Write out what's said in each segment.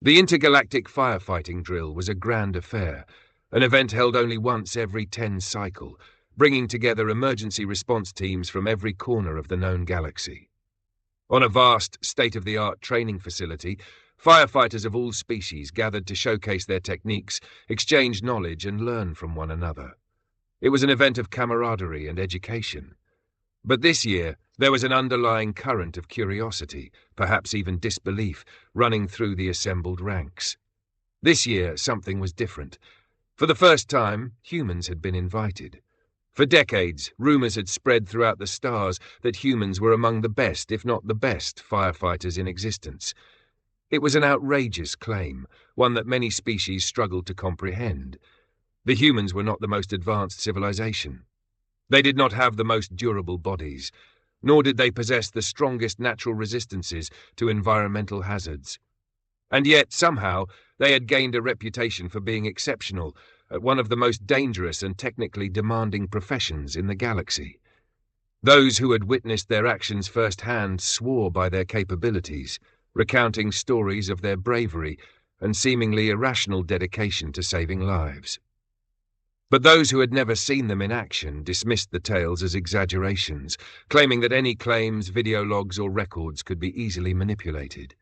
The intergalactic firefighting drill was a grand affair, an event held only once every 10 cycle, bringing together emergency response teams from every corner of the known galaxy. On a vast, state-of-the-art training facility, firefighters of all species gathered to showcase their techniques, exchange knowledge, and learn from one another. It was an event of camaraderie and education. But this year, there was an underlying current of curiosity, perhaps even disbelief, running through the assembled ranks. This year, something was different. For the first time, humans had been invited. For decades, rumors had spread throughout the stars that humans were among the best, if not the best, firefighters in existence. It was an outrageous claim, one that many species struggled to comprehend. The humans were not the most advanced civilization. They did not have the most durable bodies, nor did they possess the strongest natural resistances to environmental hazards. And yet, somehow, they had gained a reputation for being exceptional at one of the most dangerous and technically demanding professions in the galaxy. Those who had witnessed their actions firsthand swore by their capabilities, recounting stories of their bravery and seemingly irrational dedication to saving lives. But those who had never seen them in action dismissed the tales as exaggerations, claiming that any claims, video logs, or records could be easily manipulated.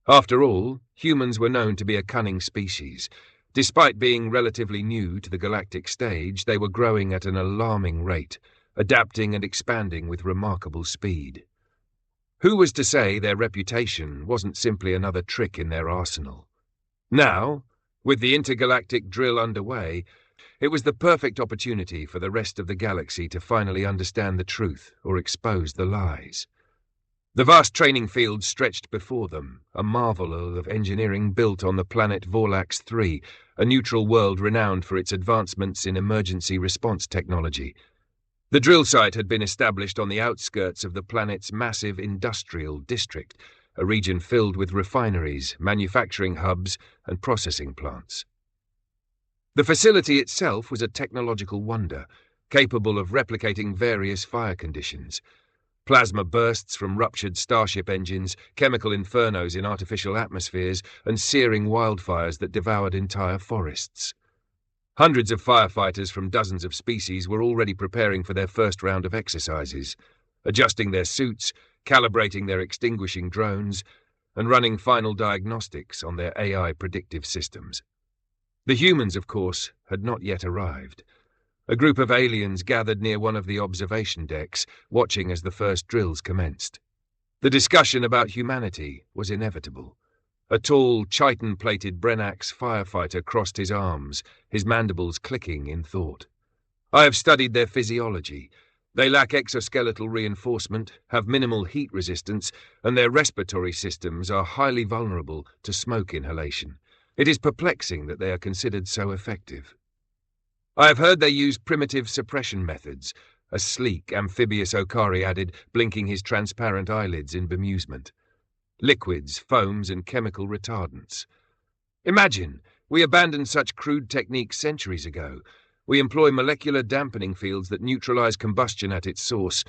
After all, humans were known to be a cunning species. Despite being relatively new to the galactic stage, they were growing at an alarming rate, adapting and expanding with remarkable speed. Who was to say their reputation wasn't simply another trick in their arsenal? Now, with the intergalactic drill underway, it was the perfect opportunity for the rest of the galaxy to finally understand the truth or expose the lies. The vast training field stretched before them, a marvel of engineering built on the planet Vorlax 3, a neutral world renowned for its advancements in emergency response technology. The drill site had been established on the outskirts of the planet's massive industrial district, a region filled with refineries, manufacturing hubs, and processing plants. The facility itself was a technological wonder, capable of replicating various fire conditions. Plasma bursts from ruptured starship engines, chemical infernos in artificial atmospheres, and searing wildfires that devoured entire forests. Hundreds of firefighters from dozens of species were already preparing for their first round of exercises, adjusting their suits, calibrating their extinguishing drones, and running final diagnostics on their AI predictive systems. The humans, of course, had not yet arrived. A group of aliens gathered near one of the observation decks, watching as the first drills commenced. The discussion about humanity was inevitable. A tall, chitin-plated Brenax firefighter crossed his arms, his mandibles clicking in thought. I have studied their physiology. They lack exoskeletal reinforcement, have minimal heat resistance, and their respiratory systems are highly vulnerable to smoke inhalation. It is perplexing that they are considered so effective. I have heard they use primitive suppression methods, a sleek, amphibious Okari added, blinking his transparent eyelids in bemusement. Liquids, foams, and chemical retardants. Imagine, we abandoned such crude techniques centuries ago. We employ molecular dampening fields that neutralize combustion at its source,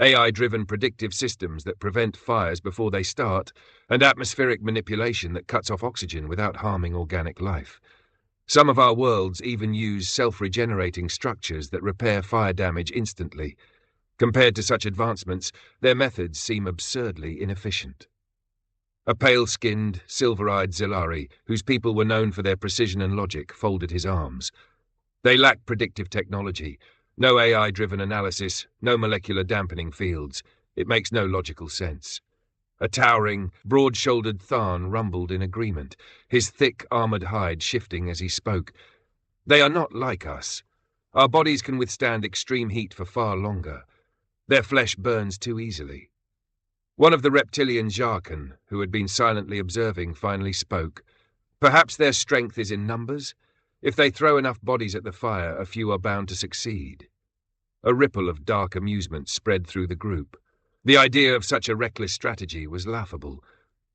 AI-driven predictive systems that prevent fires before they start, and atmospheric manipulation that cuts off oxygen without harming organic life. Some of our worlds even use self-regenerating structures that repair fire damage instantly. Compared to such advancements, their methods seem absurdly inefficient. A pale-skinned, silver-eyed Zilari, whose people were known for their precision and logic, folded his arms. They lack predictive technology, no AI-driven analysis, no molecular dampening fields. It makes no logical sense. A towering, broad-shouldered Tharn rumbled in agreement, his thick, armoured hide shifting as he spoke. They are not like us. Our bodies can withstand extreme heat for far longer. Their flesh burns too easily. One of the reptilian Jarkan, who had been silently observing, finally spoke. Perhaps their strength is in numbers? If they throw enough bodies at the fire, a few are bound to succeed. A ripple of dark amusement spread through the group. The idea of such a reckless strategy was laughable.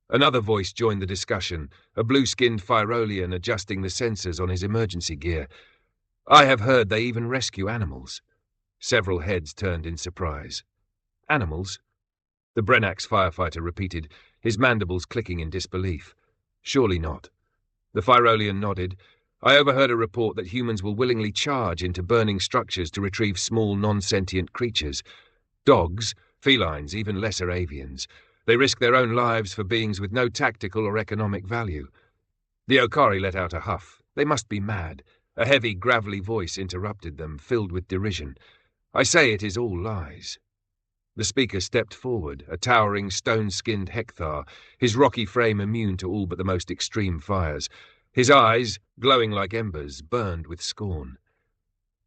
Another voice joined the discussion, a blue-skinned Firolian adjusting the sensors on his emergency gear. I have heard they even rescue animals. Several heads turned in surprise. Animals? The Brenax firefighter repeated, his mandibles clicking in disbelief. Surely not. The Fyrolian nodded. I overheard a report that humans will willingly charge into burning structures to retrieve small, non-sentient creatures. Dogs, felines, even lesser avians. They risk their own lives for beings with no tactical or economic value. The Okari let out a huff. They must be mad. A heavy, gravelly voice interrupted them, filled with derision. I say it is all lies. The speaker stepped forward, a towering, stone-skinned Hekthar, his rocky frame immune to all but the most extreme fires. His eyes, glowing like embers, burned with scorn.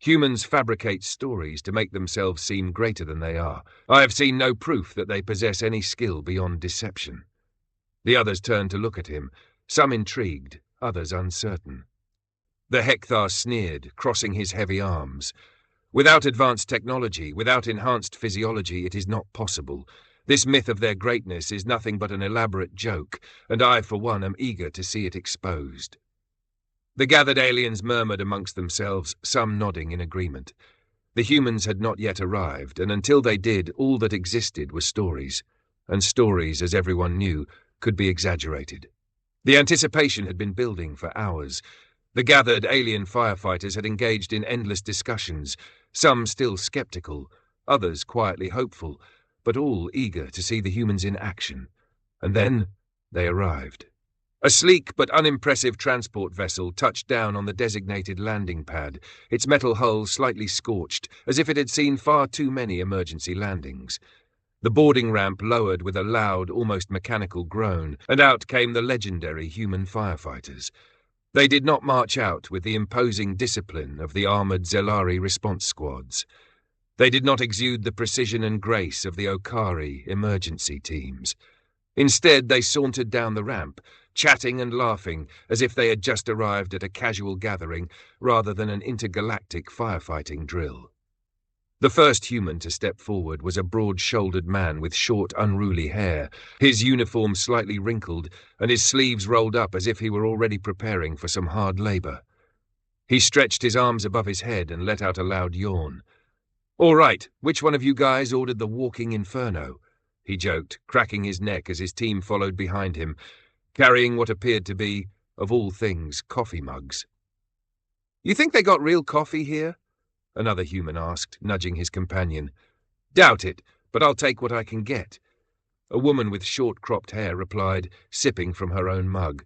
Humans fabricate stories to make themselves seem greater than they are. I have seen no proof that they possess any skill beyond deception. The others turned to look at him, some intrigued, others uncertain. The Hekthar sneered, crossing his heavy arms. Without advanced technology, without enhanced physiology, it is not possible. This myth of their greatness is nothing but an elaborate joke, and I, for one, am eager to see it exposed. The gathered aliens murmured amongst themselves, some nodding in agreement. The humans had not yet arrived, and until they did, all that existed were stories. And stories, as everyone knew, could be exaggerated. The anticipation had been building for hours. The gathered alien firefighters had engaged in endless discussions, some still skeptical, others quietly hopeful, but all eager to see the humans in action. And then they arrived. A sleek but unimpressive transport vessel touched down on the designated landing pad, its metal hull slightly scorched, as if it had seen far too many emergency landings. The boarding ramp lowered with a loud, almost mechanical groan, and out came the legendary human firefighters. They did not march out with the imposing discipline of the armoured Zelari response squads. They did not exude the precision and grace of the Okari emergency teams. Instead, they sauntered down the ramp, chatting and laughing as if they had just arrived at a casual gathering rather than an intergalactic firefighting drill. The first human to step forward was a broad-shouldered man with short, unruly hair, his uniform slightly wrinkled and his sleeves rolled up as if he were already preparing for some hard labour. He stretched his arms above his head and let out a loud yawn. "All right, which one of you guys ordered the walking inferno?" he joked, cracking his neck as his team followed behind him, carrying what appeared to be, of all things, coffee mugs. "You think they got real coffee here?" another human asked, nudging his companion. "Doubt it, but I'll take what I can get." A woman with short-cropped hair replied, sipping from her own mug.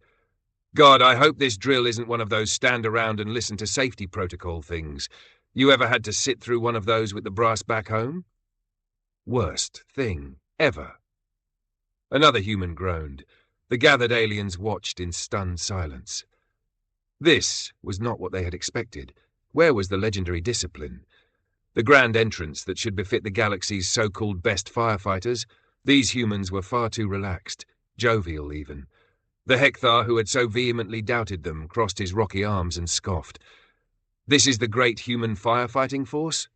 "God, I hope this drill isn't one of those stand-around-and-listen-to-safety protocol things. You ever had to sit through one of those with the brass back home?" "Worst thing ever." Another human groaned. The gathered aliens watched in stunned silence. This was not what they had expected. Where was the legendary discipline? The grand entrance that should befit the galaxy's so-called best firefighters? These humans were far too relaxed, jovial even. The Hekthar who had so vehemently doubted them crossed his rocky arms and scoffed. "This is the great human firefighting force?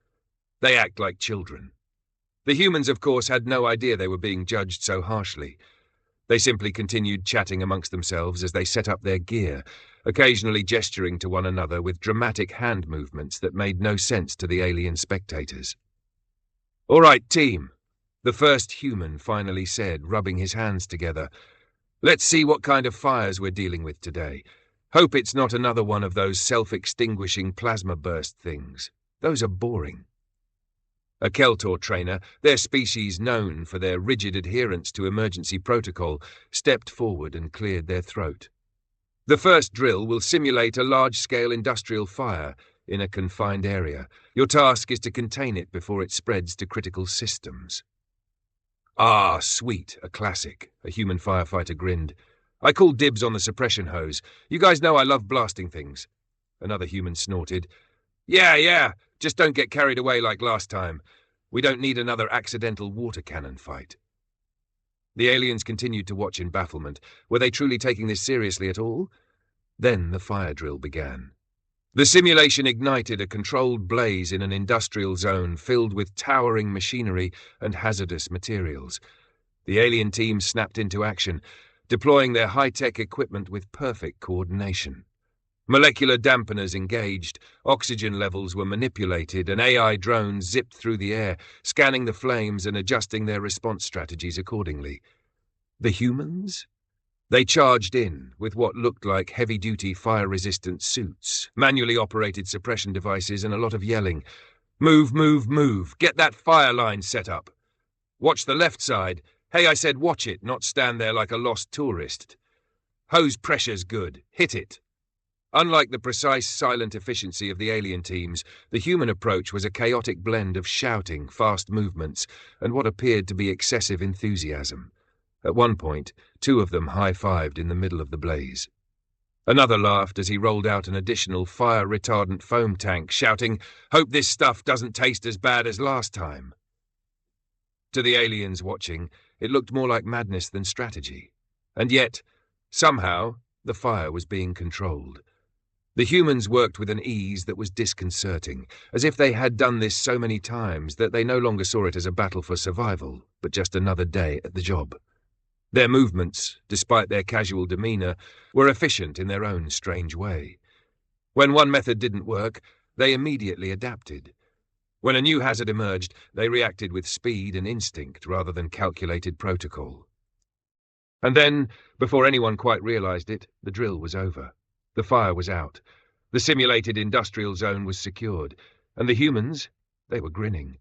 They act like children." The humans, of course, had no idea they were being judged so harshly. They simply continued chatting amongst themselves as they set up their gear, occasionally gesturing to one another with dramatic hand movements that made no sense to the alien spectators. "All right, team," the first human finally said, rubbing his hands together. "Let's see what kind of fires we're dealing with today. Hope it's not another one of those self-extinguishing plasma burst things. Those are boring." A Keltor trainer, their species known for their rigid adherence to emergency protocol, stepped forward and cleared their throat. "The first drill will simulate a large-scale industrial fire in a confined area. Your task is to contain it before it spreads to critical systems." "Ah, sweet, a classic," a human firefighter grinned. "I call dibs on the suppression hose. You guys know I love blasting things." Another human snorted. Yeah, just don't get carried away like last time. We don't need another accidental water cannon fight." The aliens continued to watch in bafflement. Were they truly taking this seriously at all? Then the fire drill began. The simulation ignited a controlled blaze in an industrial zone filled with towering machinery and hazardous materials. The alien team snapped into action, deploying their high-tech equipment with perfect coordination. Molecular dampeners engaged, oxygen levels were manipulated, and AI drones zipped through the air, scanning the flames and adjusting their response strategies accordingly. The humans? They charged in with what looked like heavy-duty fire-resistant suits, manually operated suppression devices, and a lot of yelling. "Move, move, move! Get that fire line set up! Watch the left side! Hey, I said watch it, not stand there like a lost tourist. Hose pressure's good. Hit it!" Unlike the precise, silent efficiency of the alien teams, the human approach was a chaotic blend of shouting, fast movements, and what appeared to be excessive enthusiasm. At one point, two of them high-fived in the middle of the blaze. Another laughed as he rolled out an additional fire-retardant foam tank, shouting, "Hope this stuff doesn't taste as bad as last time." To the aliens watching, it looked more like madness than strategy. And yet, somehow, the fire was being controlled. The humans worked with an ease that was disconcerting, as if they had done this so many times that they no longer saw it as a battle for survival, but just another day at the job. Their movements, despite their casual demeanor, were efficient in their own strange way. When one method didn't work, they immediately adapted. When a new hazard emerged, they reacted with speed and instinct rather than calculated protocol. And then, before anyone quite realized it, the drill was over. The fire was out. The simulated industrial zone was secured. And the humans, they were grinning.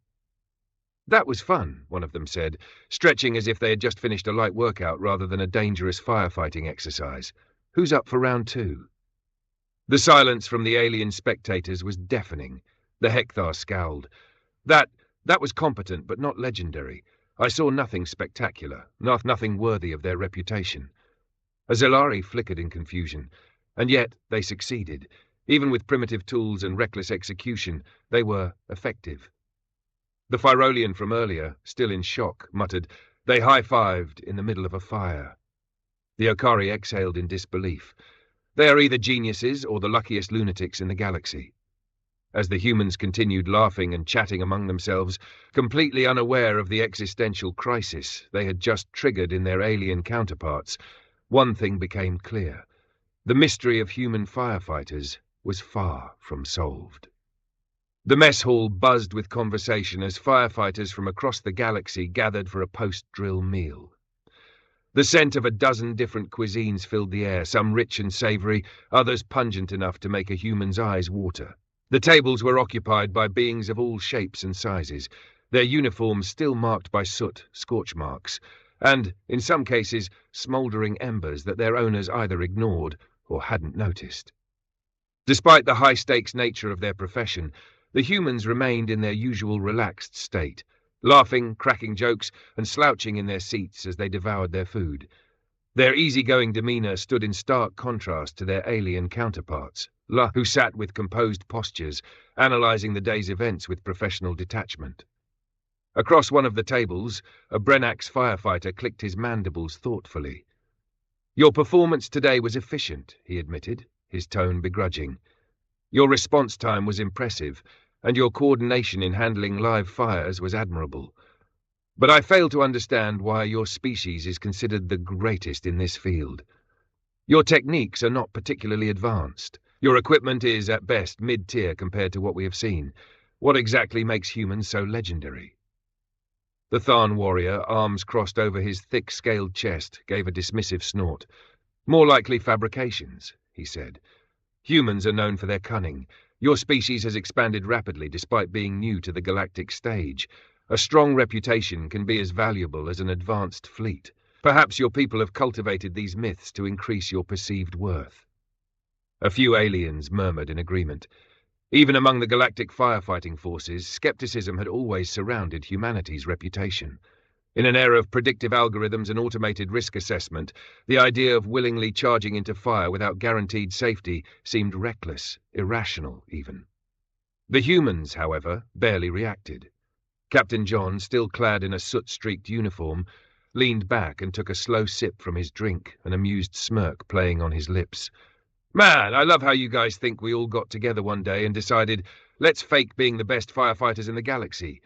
"That was fun," one of them said, stretching as if they had just finished a light workout rather than a dangerous firefighting exercise. "Who's up for round 2? The silence from the alien spectators was deafening. The Hekthar scowled. That was competent, but not legendary. I saw nothing spectacular, nothing worthy of their reputation." Azilari flickered in confusion, and yet they succeeded. Even with primitive tools and reckless execution, they were effective. The Fyrolian from earlier, still in shock, muttered, "They high-fived in the middle of a fire." The Okari exhaled in disbelief. They are either geniuses or the luckiest lunatics in the galaxy. As the humans continued laughing and chatting among themselves, completely unaware of the existential crisis they had just triggered in their alien counterparts, one thing became clear. The mystery of human firefighters was far from solved. The mess hall buzzed with conversation as firefighters from across the galaxy gathered for a post-drill meal. The scent of a dozen different cuisines filled the air, some rich and savory, others pungent enough to make a human's eyes water. The tables were occupied by beings of all shapes and sizes, their uniforms still marked by soot, scorch marks, and, in some cases, smouldering embers that their owners either ignored or hadn't noticed. Despite the high-stakes nature of their profession, the humans remained in their usual relaxed state, laughing, cracking jokes, and slouching in their seats as they devoured their food. Their easygoing demeanor stood in stark contrast to their alien counterparts, who sat with composed postures, analyzing the day's events with professional detachment. Across one of the tables, a Brenax firefighter clicked his mandibles thoughtfully. "Your performance today was efficient," he admitted, his tone begrudging. "Your response time was impressive, and your coordination in handling live fires was admirable. But I fail to understand why your species is considered the greatest in this field. Your techniques are not particularly advanced. Your equipment is, at best, mid-tier compared to what we have seen. What exactly makes humans so legendary?" The Tharn warrior, arms crossed over his thick-scaled chest, gave a dismissive snort. "More likely fabrications," he said. "Humans are known for their cunning. Your species has expanded rapidly despite being new to the galactic stage. A strong reputation can be as valuable as an advanced fleet. Perhaps your people have cultivated these myths to increase your perceived worth." A few aliens murmured in agreement. Even among the galactic firefighting forces, skepticism had always surrounded humanity's reputation. In an era of predictive algorithms and automated risk assessment, the idea of willingly charging into fire without guaranteed safety seemed reckless, irrational even. The humans, however, barely reacted. Captain John, still clad in a soot-streaked uniform, leaned back and took a slow sip from his drink, an amused smirk playing on his lips. "Man, I love how you guys think we all got together one day and decided, let's fake being the best firefighters in the galaxy.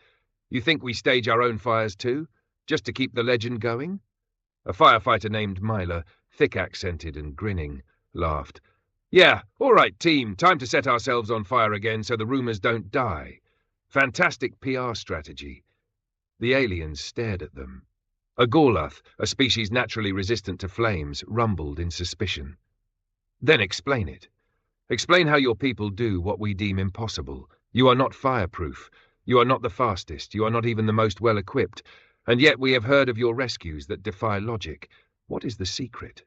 You think we stage our own fires too? Just to keep the legend going?" A firefighter named Myla, thick-accented and grinning, laughed. "Yeah, all right, team, time to set ourselves on fire again so the rumors don't die. Fantastic PR strategy." The aliens stared at them. A Gorluth, a species naturally resistant to flames, rumbled in suspicion. Then explain it. Explain how your people do what we deem impossible. You are not fireproof. You are not the fastest. You are not even the most well-equipped. And yet we have heard of your rescues that defy logic. What is the secret?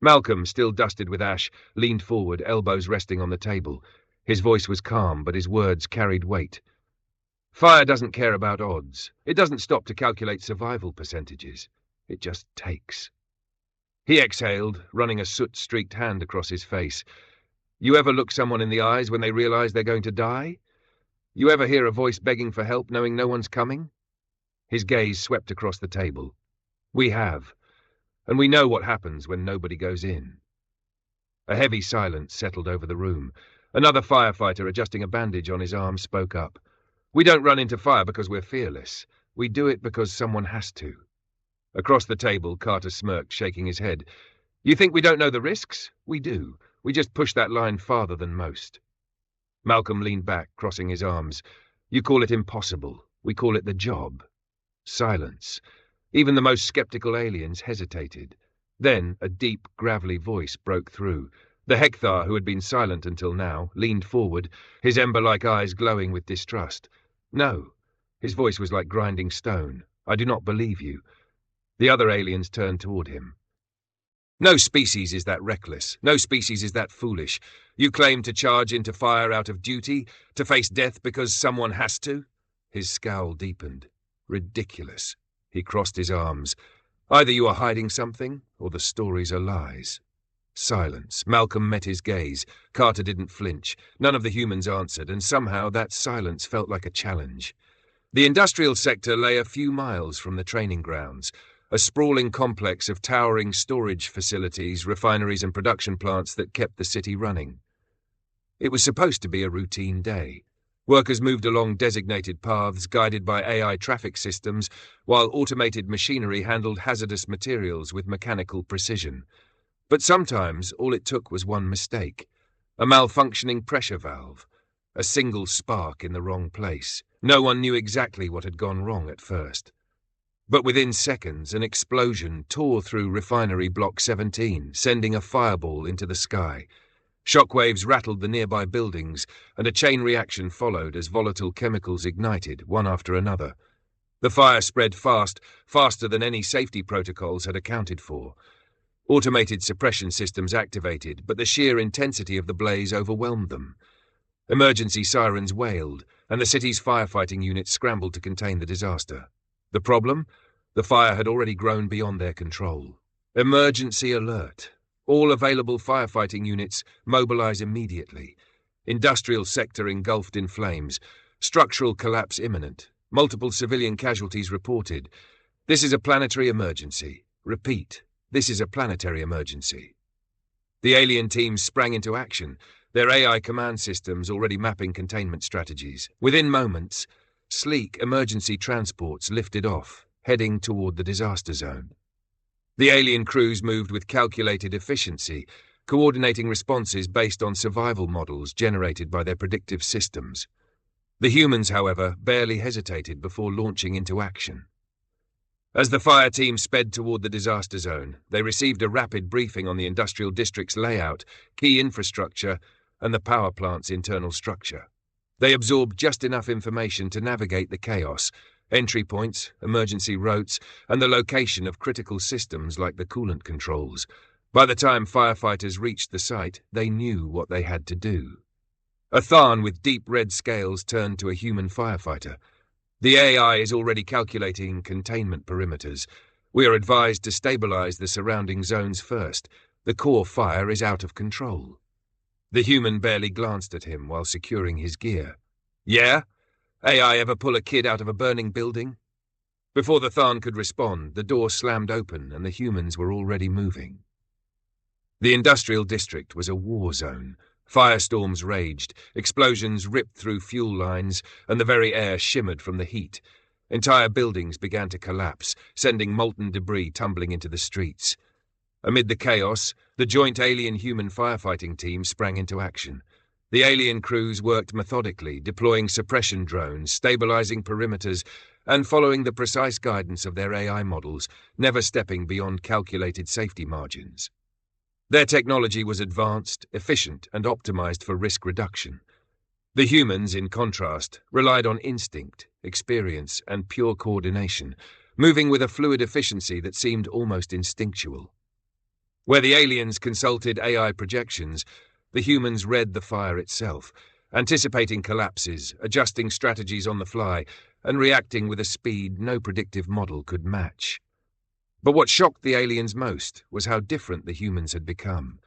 Malcolm, still dusted with ash, leaned forward, elbows resting on the table. His voice was calm, but his words carried weight. Fire doesn't care about odds. It doesn't stop to calculate survival percentages. It just takes. He exhaled, running a soot-streaked hand across his face. You ever look someone in the eyes when they realize they're going to die? You ever hear a voice begging for help knowing no one's coming? His gaze swept across the table. We have. And we know what happens when nobody goes in. A heavy silence settled over the room. Another firefighter, adjusting a bandage on his arm, spoke up. We don't run into fire because we're fearless. We do it because someone has to. Across the table, Carter smirked, shaking his head. You think we don't know the risks? We do. We just push that line farther than most. Malcolm leaned back, crossing his arms. You call it impossible. We call it the job. Silence. Even the most skeptical aliens hesitated. Then a deep, gravelly voice broke through. The Hekthar, who had been silent until now, leaned forward, his ember-like eyes glowing with distrust. No. His voice was like grinding stone. I do not believe you. The other aliens turned toward him. No species is that reckless. No species is that foolish. You claim to charge into fire out of duty, to face death because someone has to? His scowl deepened. Ridiculous. He crossed his arms. Either you are hiding something, or the stories are lies. Silence. Malcolm met his gaze. Carter didn't flinch. None of the humans answered, and somehow that silence felt like a challenge. The industrial sector lay a few miles from the training grounds, a sprawling complex of towering storage facilities, refineries and production plants that kept the city running. It was supposed to be a routine day. Workers moved along designated paths guided by AI traffic systems, while automated machinery handled hazardous materials with mechanical precision. But sometimes all it took was one mistake. A malfunctioning pressure valve. A single spark in the wrong place. No one knew exactly what had gone wrong at first. But within seconds, an explosion tore through Refinery Block 17, sending a fireball into the sky. Shockwaves rattled the nearby buildings, and a chain reaction followed as volatile chemicals ignited, one after another. The fire spread fast, faster than any safety protocols had accounted for. Automated suppression systems activated, but the sheer intensity of the blaze overwhelmed them. Emergency sirens wailed, and the city's firefighting units scrambled to contain the disaster. The problem? The fire had already grown beyond their control. Emergency alert. All available firefighting units mobilize immediately. Industrial sector engulfed in flames. Structural collapse imminent. Multiple civilian casualties reported. This is a planetary emergency. Repeat, this is a planetary emergency. The alien teams sprang into action, their AI command systems already mapping containment strategies. Within moments, sleek emergency transports lifted off, heading toward the disaster zone. The alien crews moved with calculated efficiency, coordinating responses based on survival models generated by their predictive systems. The humans, however, barely hesitated before launching into action. As the fire team sped toward the disaster zone, they received a rapid briefing on the industrial district's layout, key infrastructure, and the power plant's internal structure. They absorbed just enough information to navigate the chaos, entry points, emergency routes, and the location of critical systems like the coolant controls. By the time firefighters reached the site, they knew what they had to do. A Tharn with deep red scales turned to a human firefighter. The AI is already calculating containment perimeters. We are advised to stabilize the surrounding zones first. The core fire is out of control. The human barely glanced at him while securing his gear. Yeah? AI ever pull a kid out of a burning building? Before the Tharn could respond, the door slammed open and the humans were already moving. The industrial district was a war zone. Firestorms raged, explosions ripped through fuel lines, and the very air shimmered from the heat. Entire buildings began to collapse, sending molten debris tumbling into the streets. Amid the chaos, the joint alien-human firefighting team sprang into action. The alien crews worked methodically, deploying suppression drones, stabilizing perimeters, and following the precise guidance of their AI models, never stepping beyond calculated safety margins. Their technology was advanced, efficient, and optimized for risk reduction. The humans, in contrast, relied on instinct, experience, and pure coordination, moving with a fluid efficiency that seemed almost instinctual. Where the aliens consulted AI projections, the humans read the fire itself, anticipating collapses, adjusting strategies on the fly, and reacting with a speed no predictive model could match. But what shocked the aliens most was how different the humans had become.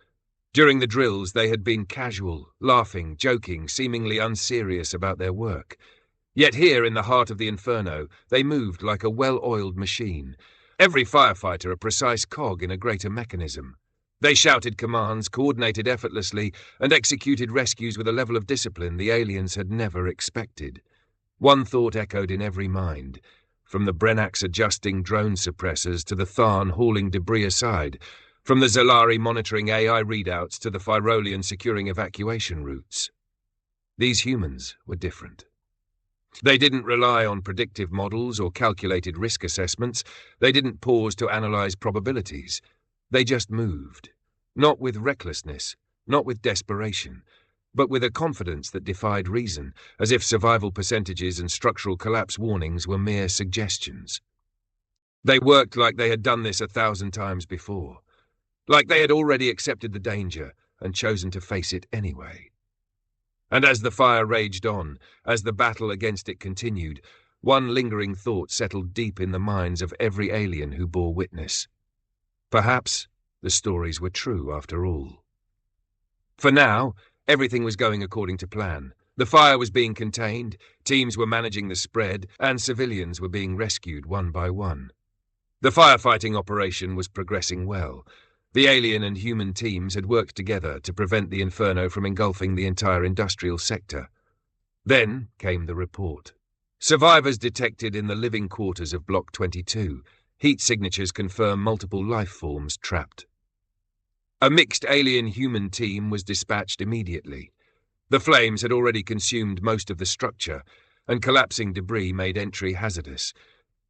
During the drills, they had been casual, laughing, joking, seemingly unserious about their work. Yet here, in the heart of the inferno, they moved like a well-oiled machine, every firefighter a precise cog in a greater mechanism. They shouted commands, coordinated effortlessly, and executed rescues with a level of discipline the aliens had never expected. One thought echoed in every mind, from the Brennax adjusting drone suppressors to the Tharn hauling debris aside, from the Zalari monitoring AI readouts to the Fyrolian securing evacuation routes. These humans were different. They didn't rely on predictive models or calculated risk assessments. They didn't pause to analyze probabilities. They just moved, not with recklessness, not with desperation, but with a confidence that defied reason, as if survival percentages and structural collapse warnings were mere suggestions. They worked like they had done this 1,000 times before, like they had already accepted the danger and chosen to face it anyway. And as the fire raged on, as the battle against it continued, one lingering thought settled deep in the minds of every alien who bore witness. Perhaps the stories were true after all. For now, everything was going according to plan. The fire was being contained, teams were managing the spread, and civilians were being rescued one by one. The firefighting operation was progressing well. The alien and human teams had worked together to prevent the inferno from engulfing the entire industrial sector. Then came the report. Survivors detected in the living quarters of Block 22. Heat signatures confirm multiple life forms trapped. A mixed alien-human team was dispatched immediately. The flames had already consumed most of the structure, and collapsing debris made entry hazardous.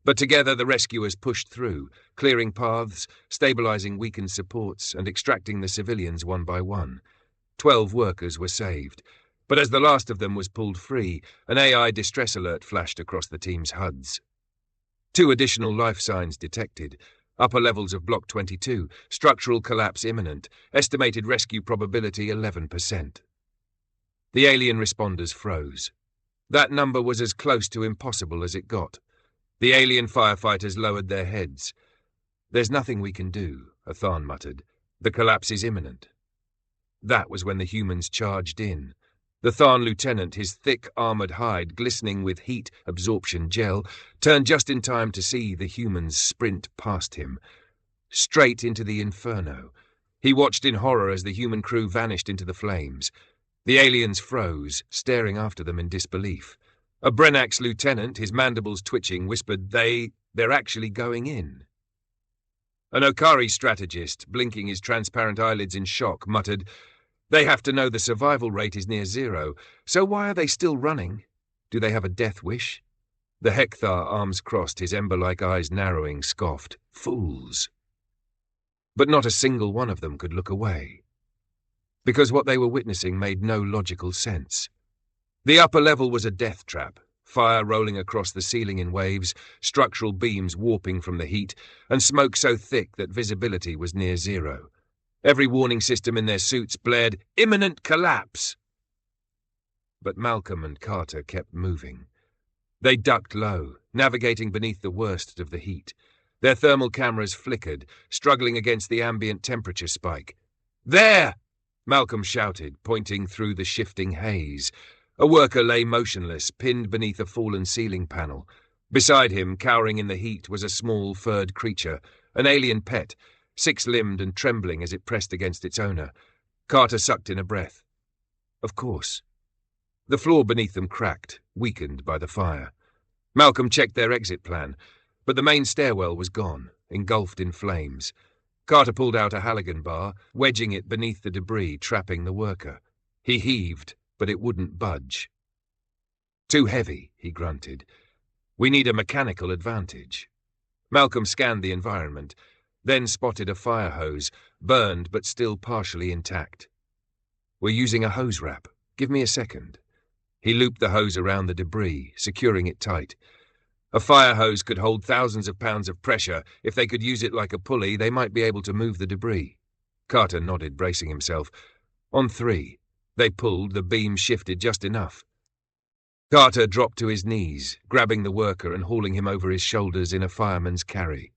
But together the rescuers pushed through, clearing paths, stabilizing weakened supports, and extracting the civilians one by one. 12 workers were saved, but as the last of them was pulled free, an AI distress alert flashed across the team's HUDs. 2 additional life signs detected. Upper levels of Block 22, structural collapse imminent, estimated rescue probability 11%. The alien responders froze. That number was as close to impossible as it got. The alien firefighters lowered their heads. "There's nothing we can do," a Tharn muttered. "The collapse is imminent." That was when the humans charged in. The Tharn lieutenant, his thick armored hide glistening with heat absorption gel, turned just in time to see the humans sprint past him, straight into the inferno. He watched in horror as the human crew vanished into the flames. The aliens froze, staring after them in disbelief. A Brennax lieutenant, his mandibles twitching, whispered, They're actually going in." An Okari strategist, blinking his transparent eyelids in shock, muttered, "They have to know the survival rate is near 0, so why are they still running? Do they have a death wish?" The Hekthar, arms crossed, his ember-like eyes narrowing, scoffed, "Fools." But not a single one of them could look away, because what they were witnessing made no logical sense. The upper level was a death trap, fire rolling across the ceiling in waves, structural beams warping from the heat, and smoke so thick that visibility was near 0. Every warning system in their suits blared, "Imminent collapse!" But Malcolm and Carter kept moving. They ducked low, navigating beneath the worst of the heat. Their thermal cameras flickered, struggling against the ambient temperature spike. "There!" Malcolm shouted, pointing through the shifting haze. A worker lay motionless, pinned beneath a fallen ceiling panel. Beside him, cowering in the heat, was a small, furred creature, an alien pet, 6-limbed and trembling as it pressed against its owner. Carter sucked in a breath. Of course. The floor beneath them cracked, weakened by the fire. Malcolm checked their exit plan, but the main stairwell was gone, engulfed in flames. Carter pulled out a halogen bar, wedging it beneath the debris, trapping the worker. He heaved, but it wouldn't budge. "Too heavy," he grunted. We need a mechanical advantage. Malcolm scanned the environment, then spotted a fire hose, burned but still partially intact. We're using a hose wrap. Give me a second. He looped the hose around the debris, securing it tight. A fire hose could hold thousands of pounds of pressure. If they could use it like a pulley, they might be able to move the debris. Carter nodded, bracing himself. On 3. They pulled, the beam shifted just enough. Carter dropped to his knees, grabbing the worker and hauling him over his shoulders in a fireman's carry.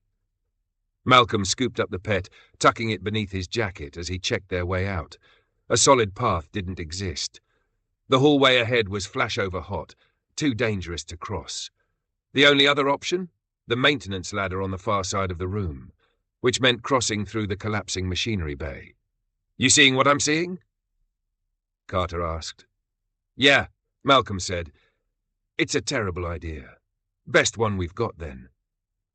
Malcolm scooped up the pet, tucking it beneath his jacket as he checked their way out. A solid path didn't exist. The hallway ahead was flashover hot, too dangerous to cross. The only other option? The maintenance ladder on the far side of the room, which meant crossing through the collapsing machinery bay. You seeing what I'm seeing? Carter asked. Yeah, Malcolm said. It's a terrible idea. Best one we've got, then.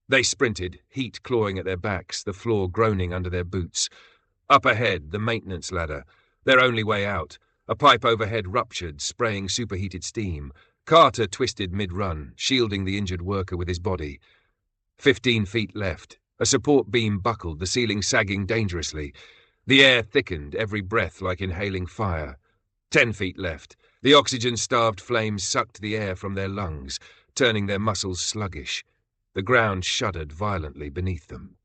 They sprinted, heat clawing at their backs, the floor groaning under their boots. Up ahead, the maintenance ladder, their only way out. A pipe overhead ruptured, spraying superheated steam. Carter twisted mid-run, shielding the injured worker with his body. 15 feet left. A support beam buckled, the ceiling sagging dangerously. The air thickened, every breath like inhaling fire. 10 feet left. The oxygen-starved flames sucked the air from their lungs, turning their muscles sluggish. The ground shuddered violently beneath them.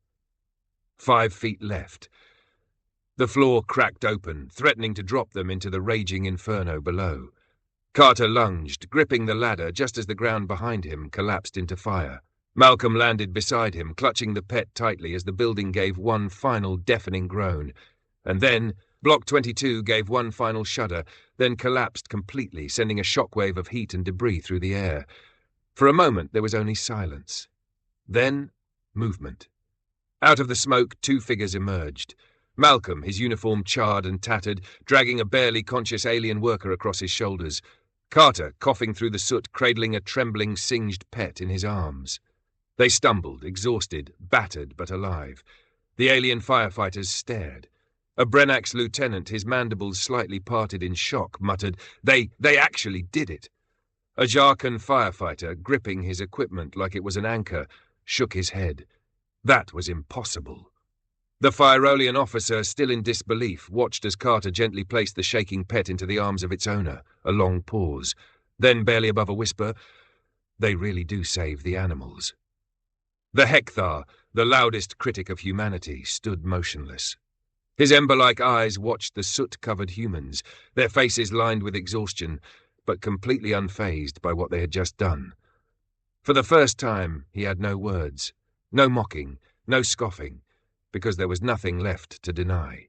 5 feet left. The floor cracked open, threatening to drop them into the raging inferno below. Carter lunged, gripping the ladder just as the ground behind him collapsed into fire. Malcolm landed beside him, clutching the pet tightly as the building gave one final deafening groan. And then, Block 22 gave one final shudder, then collapsed completely, sending a shockwave of heat and debris through the air. For a moment there was only silence. Then, movement. Out of the smoke, 2 figures emerged. Malcolm, his uniform charred and tattered, dragging a barely conscious alien worker across his shoulders. Carter, coughing through the soot, cradling a trembling, singed pet in his arms. They stumbled, exhausted, battered but alive. The alien firefighters stared. A Brennax lieutenant, his mandibles slightly parted in shock, muttered, They actually did it. A Jarkan firefighter, gripping his equipment like it was an anchor, shook his head. That was impossible. The Firolian officer, still in disbelief, watched as Carter gently placed the shaking pet into the arms of its owner. A long pause. Then, barely above a whisper, They really do save the animals. The Hekthar, the loudest critic of humanity, stood motionless. His ember-like eyes watched the soot-covered humans, their faces lined with exhaustion, but completely unfazed by what they had just done. For the first time, he had no words, no mocking, no scoffing, because there was nothing left to deny.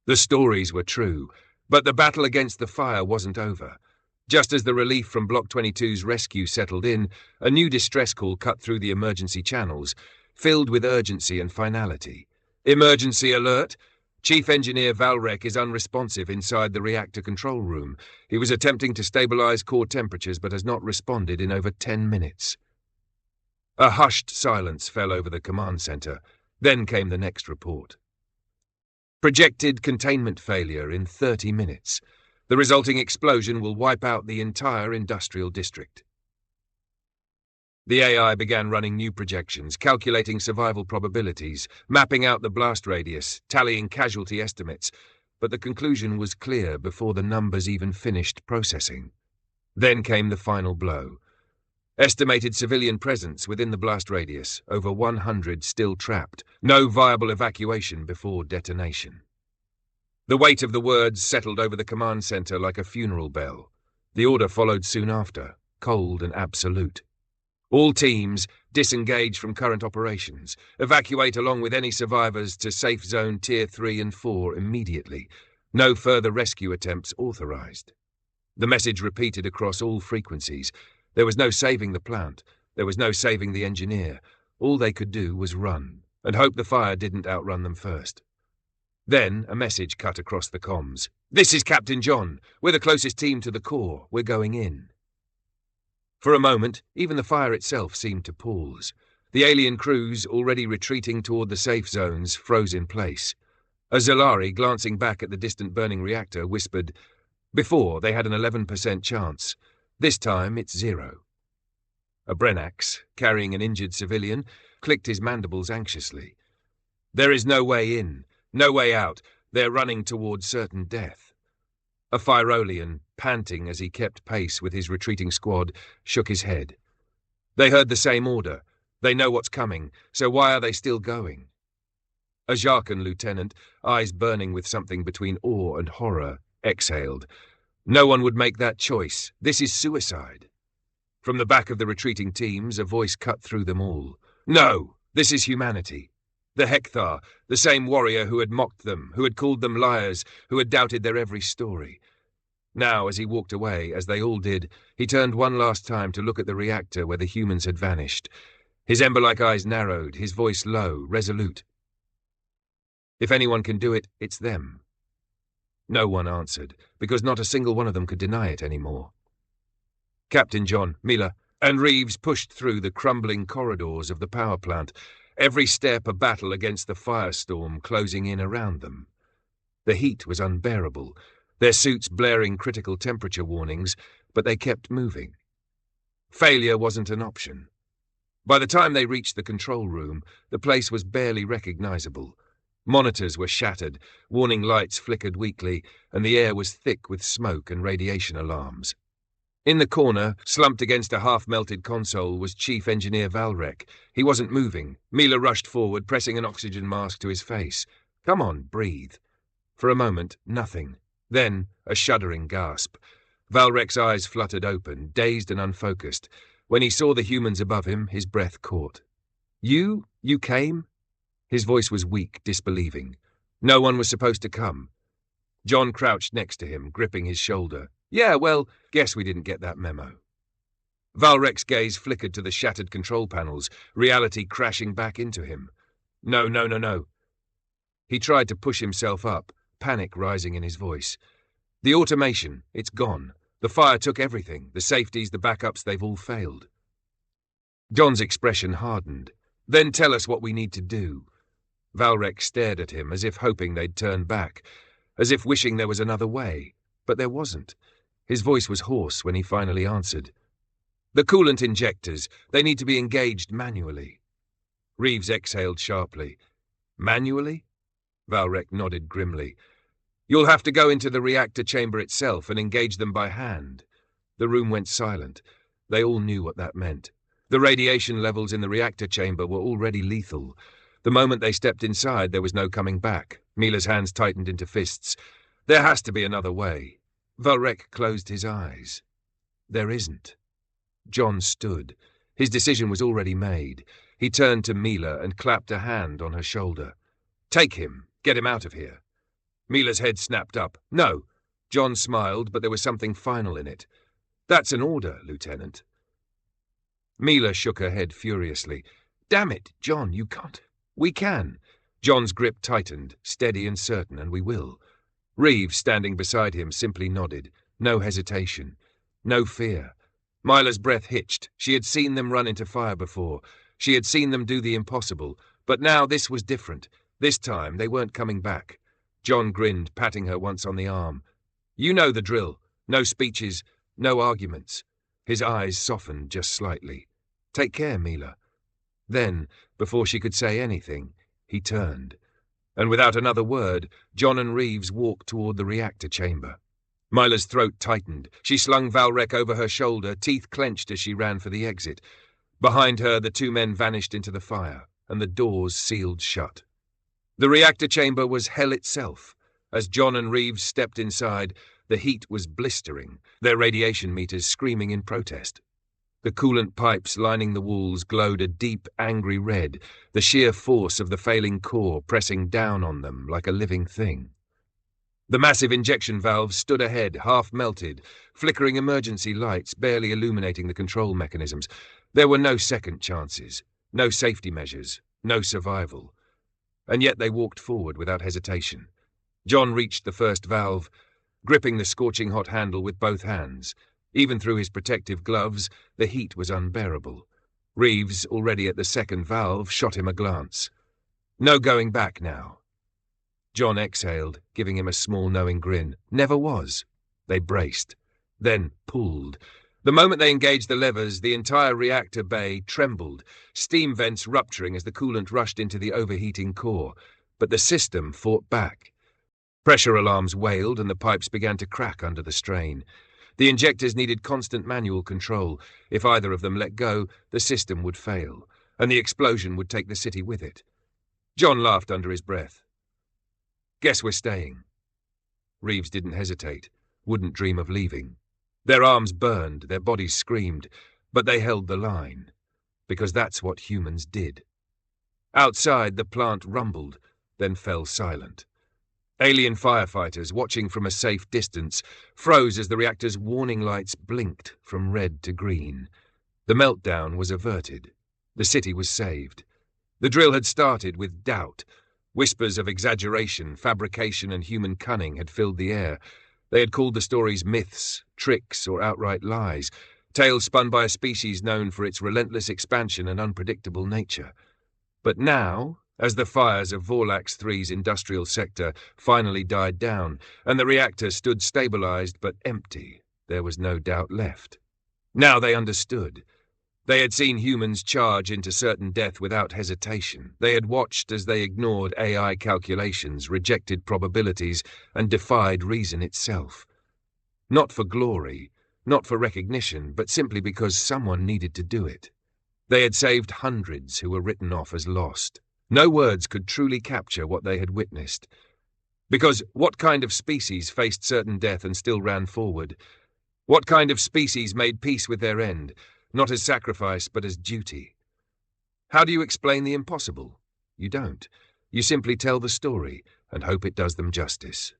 The stories were true, but the battle against the fire wasn't over. Just as the relief from Block 22's rescue settled in, a new distress call cut through the emergency channels, filled with urgency and finality. Emergency alert! Chief Engineer Valrek is unresponsive inside the reactor control room. He was attempting to stabilize core temperatures but has not responded in over 10 minutes. A hushed silence fell over the command center. Then came the next report. Projected containment failure in 30 minutes. The resulting explosion will wipe out the entire industrial district. The AI began running new projections, calculating survival probabilities, mapping out the blast radius, tallying casualty estimates, but the conclusion was clear before the numbers even finished processing. Then came the final blow. Estimated civilian presence within the blast radius, over 100 still trapped, no viable evacuation before detonation. The weight of the words settled over the command center like a funeral bell. The order followed soon after, cold and absolute. All teams, disengage from current operations. Evacuate along with any survivors to Safe Zone Tier 3 and 4 immediately. No further rescue attempts authorized. The message repeated across all frequencies. There was no saving the plant. There was no saving the engineer. All they could do was run, and hope the fire didn't outrun them first. Then a message cut across the comms. "This is Captain John. We're the closest team to the core. We're going in." For a moment, even the fire itself seemed to pause. The alien crews, already retreating toward the safe zones, froze in place. A Zalari, glancing back at the distant burning reactor, whispered, "Before, they had an 11% chance. This time, it's 0. A Brennax, carrying an injured civilian, clicked his mandibles anxiously. There is no way in, no way out. They're running towards certain death. A Fyrolian, panting as he kept pace with his retreating squad, shook his head. They heard the same order. They know what's coming, so why are they still going? A Jarkan lieutenant, eyes burning with something between awe and horror, exhaled. No one would make that choice. This is suicide. From the back of the retreating teams, a voice cut through them all. No, this is humanity. The Hekthar, the same warrior who had mocked them, who had called them liars, who had doubted their every story. Now, as he walked away, as they all did, he turned one last time to look at the reactor where the humans had vanished. His ember-like eyes narrowed, his voice low, resolute. If anyone can do it, it's them. No one answered, because not a single one of them could deny it anymore. Captain John, Mila, and Reeves pushed through the crumbling corridors of the power plant, every step a battle against the firestorm closing in around them. The heat was unbearable, their suits blaring critical temperature warnings, but they kept moving. Failure wasn't an option. By the time they reached the control room, the place was barely recognizable. Monitors were shattered, warning lights flickered weakly, and the air was thick with smoke and radiation alarms. In the corner, slumped against a half-melted console, was Chief Engineer Valrek. He wasn't moving. Mila rushed forward, pressing an oxygen mask to his face. Come on, breathe. For a moment, nothing. Then, a shuddering gasp. Valrek's eyes fluttered open, dazed and unfocused. When he saw the humans above him, his breath caught. You came? His voice was weak, disbelieving. No one was supposed to come. John crouched next to him, gripping his shoulder. Yeah, well, guess we didn't get that memo. Valrek's gaze flickered to the shattered control panels, reality crashing back into him. No. He tried to push himself up, panic rising in his voice. The automation, it's gone. The fire took everything, the safeties, the backups, they've all failed. John's expression hardened. Then tell us what we need to do. Valrek stared at him as if hoping they'd turn back, as if wishing there was another way, but there wasn't. His voice was hoarse when he finally answered. The coolant injectors, they need to be engaged manually. Reeves exhaled sharply. Manually? Valrek nodded grimly. You'll have to go into the reactor chamber itself and engage them by hand. The room went silent. They all knew what that meant. The radiation levels in the reactor chamber were already lethal. The moment they stepped inside, there was no coming back. Mila's hands tightened into fists. There has to be another way. Valrek closed his eyes. There isn't. John stood. His decision was already made. He turned to Mila and clapped a hand on her shoulder. Take him. Get him out of here. Mila's head snapped up. No. John smiled, but there was something final in it. That's an order, Lieutenant. Mila shook her head furiously. Damn it, John, you can't. We can. John's grip tightened, steady and certain, and we will. Reeves, standing beside him, simply nodded. No hesitation. No fear. Mila's breath hitched. She had seen them run into fire before. She had seen them do the impossible. But now this was different. This time they weren't coming back. John grinned, patting her once on the arm. You know the drill. No speeches, no arguments. His eyes softened just slightly. Take care, Mila. Then, before she could say anything, he turned. And without another word, John and Reeves walked toward the reactor chamber. Mila's throat tightened. She slung Valrek over her shoulder, teeth clenched as she ran for the exit. Behind her, the two men vanished into the fire, and the doors sealed shut. The reactor chamber was hell itself. As John and Reeves stepped inside, the heat was blistering, their radiation meters screaming in protest. The coolant pipes lining the walls glowed a deep, angry red, the sheer force of the failing core pressing down on them like a living thing. The massive injection valves stood ahead, half-melted, flickering emergency lights barely illuminating the control mechanisms. There were no second chances, no safety measures, no survival. And yet they walked forward without hesitation. John reached the first valve, gripping the scorching hot handle with both hands. Even through his protective gloves, the heat was unbearable. Reeves, already at the second valve, shot him a glance. No going back now. John exhaled, giving him a small knowing grin. Never was. They braced, then pulled. The moment they engaged the levers, the entire reactor bay trembled, steam vents rupturing as the coolant rushed into the overheating core. But the system fought back. Pressure alarms wailed and the pipes began to crack under the strain. The injectors needed constant manual control. If either of them let go, the system would fail, and the explosion would take the city with it. John laughed under his breath. "Guess we're staying." Reeves didn't hesitate, wouldn't dream of leaving. Their arms burned, their bodies screamed, but they held the line, because that's what humans did. Outside, the plant rumbled, then fell silent. Alien firefighters, watching from a safe distance, froze as the reactor's warning lights blinked from red to green. The meltdown was averted. The city was saved. The drill had started with doubt. Whispers of exaggeration, fabrication, and human cunning had filled the air. They had called the stories myths, tricks, or outright lies, tales spun by a species known for its relentless expansion and unpredictable nature. But now, as the fires of Vorlax 3's industrial sector finally died down, and the reactor stood stabilized but empty, there was no doubt left. Now they understood. They had seen humans charge into certain death without hesitation. They had watched as they ignored AI calculations, rejected probabilities, and defied reason itself. Not for glory, not for recognition, but simply because someone needed to do it. They had saved hundreds who were written off as lost. No words could truly capture what they had witnessed. Because what kind of species faced certain death and still ran forward? What kind of species made peace with their end? Not as sacrifice, but as duty. How do you explain the impossible? You don't. You simply tell the story and hope it does them justice.